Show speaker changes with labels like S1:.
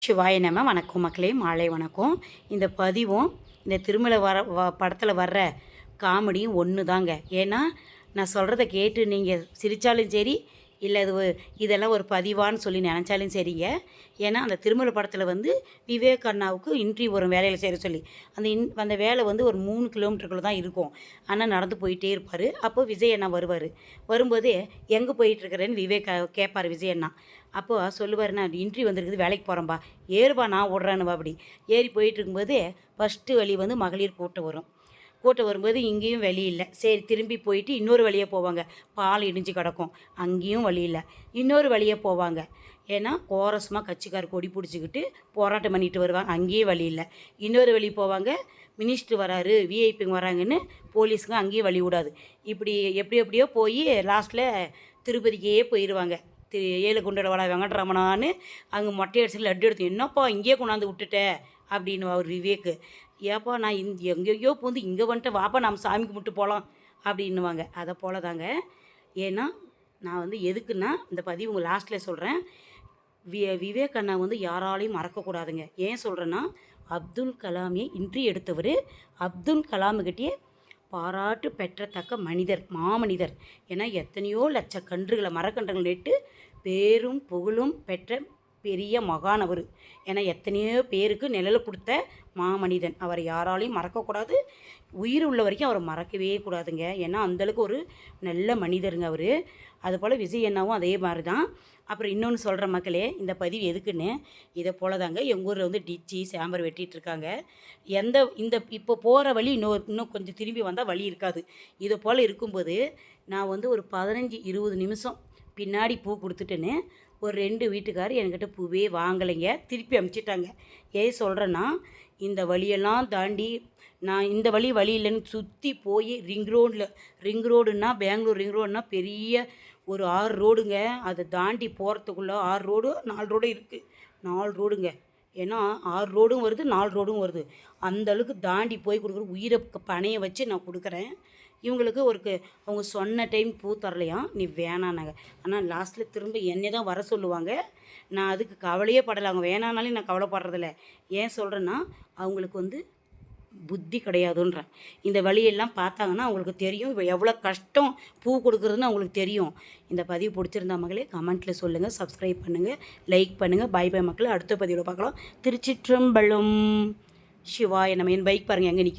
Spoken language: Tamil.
S1: சிவாய நம. வணக்கம் மக்களே, மாலை வணக்கம். இந்த பதிவும் இந்த திருமலை படத்தில் வர்ற காமெடியும் ஒன்று தாங்க. ஏன்னா நான் சொல்கிறத கேட்டு நீங்கள் சிரித்தாலும் சரி, இல்லை இதெல்லாம் ஒரு பதிவான்னு சொல்லி நினச்சாலும் சரிங்க. ஏன்னா அந்த திருமலை படத்தில் விவேக் அண்ணாவுக்கு இன்ட்ரி வரும் வேலையில் செய்கிற சொல்லி. அந்த வேலை ஒரு 3 கிலோமீட்டருக்குள்ளே தான் இருக்கும். ஆனால் நடந்து போயிட்டே இருப்பார். அப்போ விஜய் அண்ணா வருவார். வரும்போது எங்கே போயிட்டுருக்கிறேன்னு விவேக் கேட்பார் விஜய் அண்ணா. அப்போ சொல்லுவார், நான் இன்ட்ரி வந்திருக்குது, வேலைக்கு போகிறேன்பா, ஏறுபா நான் விட்றேன்னுவா. அப்படி ஏறி போயிட்டுருக்கும்போது ஃபஸ்ட்டு வழி மகளிர் கூட்டம் வரும். கூட்டம் வரும்போது இங்கேயும் வழி இல்லை. சரி, திரும்பி போயிட்டு இன்னொரு வழியே போவாங்க. பால் இடிஞ்சு கிடக்கும், அங்கேயும் வழி இல்லை. இன்னொரு வழியே போவாங்க. ஏன்னா கோரஸமாக கட்சிக்கார் கொடி பிடிச்சிக்கிட்டு போராட்டம் பண்ணிட்டு வருவாங்க, அங்கேயும் வழி இல்லை. இன்னொரு வழி போவாங்க. மினிஸ்டர் வராரு, விஐபிங்க வராங்கன்னு போலீஸுங்க அங்கேயும் வழி விடாது. இப்படி எப்படியோ போய் லாஸ்ட்டில் திருப்பதிக்கே போயிடுவாங்க. 7 குண்டட வடை வெங்கட்ரமணான்னு அங்கே மொட்டை அடிச்சு லட்டு எடுத்து, என்னப்பா இங்கேயே கொண்டாந்து விட்டுட்ட அப்படின்னு அவர் விவேக்கு. ஏப்பா நான் எங்கேயோ இங்கே வந்துட்டு, வாப்பா நம்ம சாமி கும்பிட்டு போகலாம் அப்படின்னுவாங்க. அதை போல தாங்க. ஏன்னா நான் எதுக்குன்னா இந்த பதிவு உங்கள் லாஸ்ட்டில் சொல்கிறேன். விவேக் அண்ணா யாராலையும் மறக்கக்கூடாதுங்க. ஏன் சொல்கிறேன்னா, அப்துல் கலாமியை இன்ட்ரி எடுத்தவர். அப்துல் கலாமுக்கிட்டே பாராட்டு பெற்றத்தக்க மனிதர், மாமனிதர். ஏன்னா எத்தனையோ லட்ச கன்றுகளை மரக்கன்றுகள் நட்டு பேரும் புகழும் பெற்ற பெரிய மகானவர். ஏன்னா எத்தனையோ பேருக்கு நிழல் கொடுத்த மாமனிதன். அவரை யாராலையும் மறக்கக்கூடாது. உயிர் உள்ள வரைக்கும் அவரை மறக்கவே கூடாதுங்க. ஏன்னா அந்தளவுக்கு ஒரு நல்ல மனிதருங்க அவர். அதுபோல் விஜய் அண்ணாவும் அதே மாதிரி தான். அப்புறம் இன்னொன்று சொல்கிற மக்களே, இந்த பதிவு எதுக்குன்னு, இதை போல தாங்க எங்கள் ஊரில் டிச்சி சாம்பர் வெட்டிகிட்ருக்காங்க. இப்போ போகிற வழி இன்னும் கொஞ்சம் திரும்பி வந்தால் வழி இருக்காது. இதை போல் இருக்கும்போது நான் ஒரு 15-20 நிமிஷம் பின்னாடி பூ கொடுத்துட்டுன்னு ஒரு 2 வீட்டுக்கார் என்கிட்ட பூவே வாங்கலைங்க, திருப்பி அனுப்பிச்சிட்டாங்க. ஏன் சொல்கிறேன்னா, இந்த வழியெல்லாம் தாண்டி நான் இந்த வழி இல்லைன்னு சுற்றி போய் ரிங் ரோடுன்னா பெங்களூர் ரிங் ரோடுனா பெரிய ஒரு 6 ரோடுங்க. அதை தாண்டி போகிறதுக்குள்ளே 6 ரோடு 4 ரோடு இருக்குது. 4 ரோடுங்க. ஏன்னா 6 ரோடும் வருது, 4 ரோடும் வருது. அந்தளவுக்கு தாண்டி போய் கொடுக்குற உயிரை பணையை வச்சு நான் கொடுக்குறேன். இவங்களுக்கு அவங்க சொன்ன டைம் பூ தரலையாம், நீ வேணானாங்க. ஆனால் லாஸ்ட்டில் திரும்ப என்னை தான் வர சொல்லுவாங்க. நான் அதுக்கு கவலையே படலை. அவங்க வேணானாலும் நான் கவலைப்படுறதில்ல. ஏன் சொல்கிறேன்னா, அவங்களுக்கு புத்தி கிடையாதுன்றேன். இந்த வழியெல்லாம் பார்த்தாங்கன்னா அவங்களுக்கு தெரியும் எவ்வளோ கஷ்டம் பூ கொடுக்குறதுன்னு அவங்களுக்கு தெரியும். இந்த பதிவு பிடிச்சிருந்தா மகளே கமெண்ட்டில் சொல்லுங்கள், சப்ஸ்கிரைப் பண்ணுங்கள், லைக் பண்ணுங்கள். பை பை மக்களே, அடுத்த பதிவில் பார்க்கலாம். திருச்சிற்றம்பலம். சிவாய நம்ம. என் பைக் பாருங்கள் எங்கே நிற்கிது.